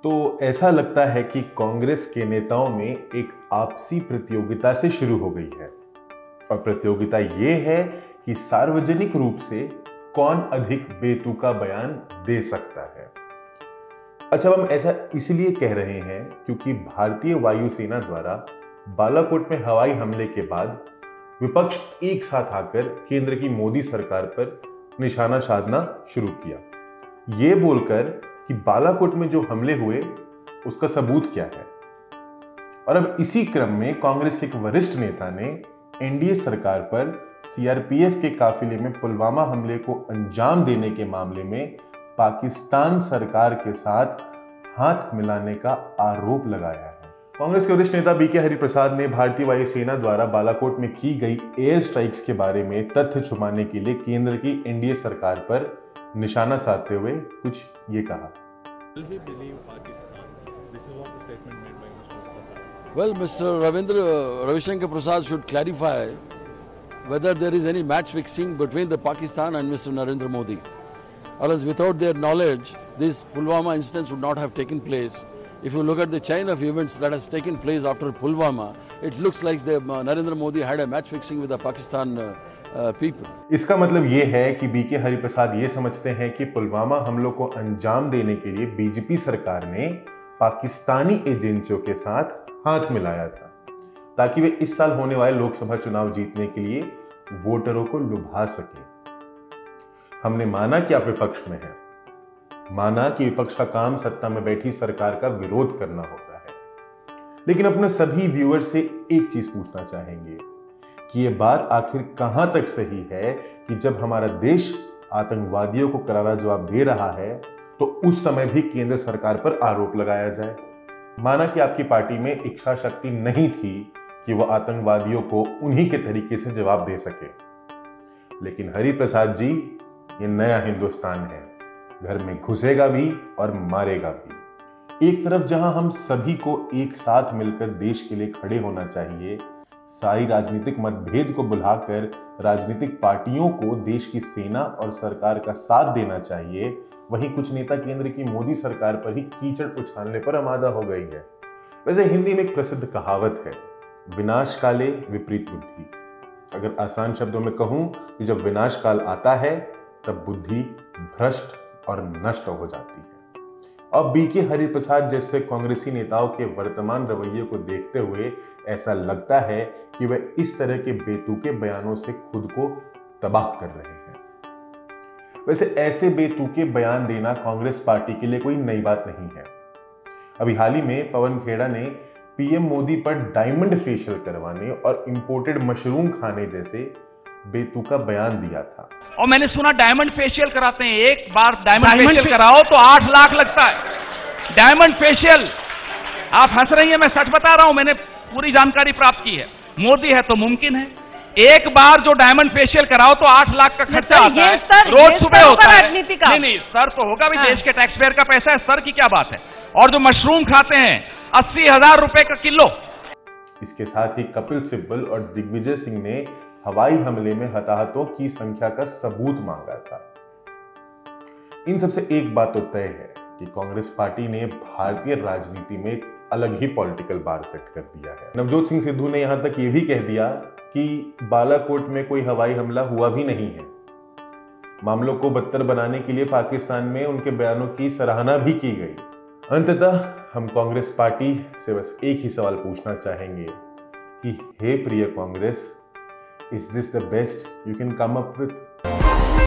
तो ऐसा लगता है कि कांग्रेस के नेताओं में एक आपसी प्रतियोगिता से शुरू हो गई है और प्रतियोगिता ये है कि सार्वजनिक रूप से कौन अधिक बेतुका बयान दे सकता है। अच्छा, हम ऐसा इसलिए कह रहे हैं क्योंकि भारतीय वायुसेना द्वारा बालाकोट में हवाई हमले के बाद विपक्ष एक साथ आकर केंद्र की मोदी सरकार पर निशाना साधना शुरू किया, ये बोलकर कि बालाकोट में जो हमले हुए उसका सबूत क्या है। और अब इसी क्रम में कांग्रेस के एक वरिष्ठ नेता ने एनडीए सरकार पर सीआरपीएफ के काफिले में पुलवामा हमले को अंजाम देने के मामले में पाकिस्तान सरकार के साथ हाथ मिलाने का आरोप लगाया है। कांग्रेस के वरिष्ठ नेता बीके हरिप्रसाद ने भारतीय वायुसेना द्वारा बालाकोट में की गई एयर स्ट्राइक्स के बारे में तथ्य छुपाने के लिए केंद्र की एनडीए सरकार पर निशाना साधते हुए कुछ ये कहा। Well, Mr. Ravishankar Prasad should clarify whether there is any match fixing between the Pakistan and Mr. Narendra Modi. Or else without their knowledge, these Pulwama incidents would not have taken place. If you look at the chain of events that has taken place after Pulwama, it looks like Narendra Modi had a match fixing with the Pakistan people. इसका मतलब ये है कि BK Hariprasad ये समझते हैं कि पुलवामा हमलों को अंजाम देने के लिए बीजेपी सरकार ने पाकिस्तानी एजेंसियों के साथ हाथ मिलाया था ताकि वे इस साल होने वाले लोकसभा चुनाव जीतने के लिए वोटरों को लुभा सके। हमने माना कि आप विपक्ष में हैं, माना कि विपक्ष का काम सत्ता में बैठी सरकार का विरोध करना होता है, लेकिन अपने सभी व्यूअर से एक चीज पूछना चाहेंगे कि यह बात आखिर कहां तक सही है कि जब हमारा देश आतंकवादियों को करारा जवाब दे रहा है तो उस समय भी केंद्र सरकार पर आरोप लगाया जाए। माना कि आपकी पार्टी में इच्छा शक्ति नहीं थी कि वह आतंकवादियों को उन्हीं के तरीके से जवाब दे सके, लेकिन हरिप्रसाद जी, ये नया हिंदुस्तान है, घर में घुसेगा भी और मारेगा भी। एक तरफ जहां हम सभी को एक साथ मिलकर देश के लिए खड़े होना चाहिए, सारी राजनीतिक मतभेद को भुलाकर राजनीतिक पार्टियों को देश की सेना और सरकार का साथ देना चाहिए, वहीं कुछ नेता केंद्र की मोदी सरकार पर ही कीचड़ उछालने पर आमादा हो गई है। वैसे हिंदी में एक प्रसिद्ध कहावत है, विनाश काले विपरीत बुद्धि। अगर आसान शब्दों में कहूं कि जब विनाश काल आता है तब बुद्धि भ्रष्ट और नष्ट हो जाती है। अब बीके हरिप्रसाद जैसे कांग्रेसी नेताओं के वर्तमान रवैये को देखते हुए ऐसा लगता है कि वे इस तरह के बेतुके बयानों से खुद को तबाह कर रहे हैं। वैसे ऐसे बेतुके बयान देना कांग्रेस पार्टी के लिए कोई नई बात नहीं है। अभी हाल ही में पवन खेड़ा ने पीएम मोदी पर डायमंड फेशियल करवाने और इंपोर्टेड मशरूम खाने जैसे बेतुका बयान दिया था। और मैंने सुना डायमंड फेशियल कराते हैं, एक बार डायमंड फेशियल कराओ तो 8 लाख लगता है। डायमंड फेशियल, आप हंस रही हैं, मैं सच बता रहा हूं, मैंने पूरी जानकारी प्राप्त की है। मोदी है तो मुमकिन है, एक बार जो डायमंड फेशियल कराओ तो 8 लाख का खर्चा आता है, रोज सुबह होता है। नहीं, सर तो होगा भी, देश के टैक्स पेयर का पैसा है, सर की क्या बात है। और जो मशरूम खाते हैं 80,000 रुपए का किलो। इसके साथ ही कपिल सिब्बल और दिग्विजय सिंह ने हवाई हमले में हताहतों की संख्या का सबूत मांगा था। इन सबसे एक बात तो तय है कि कांग्रेस पार्टी ने भारतीय राजनीति में एक अलग ही पॉलिटिकल बार सेट कर दिया है। नवजोत सिंह सिद्धू ने यहां तक यह भी कह दिया कि बालाकोट में कोई हवाई हमला हुआ भी नहीं है। मामलों को बदतर बनाने के लिए पाकिस्तान में उनके बयानों की सराहना भी की गई। अंततः हम कांग्रेस पार्टी से बस एक ही सवाल पूछना चाहेंगे कि हे प्रिय Congress, is this the best you can come up with?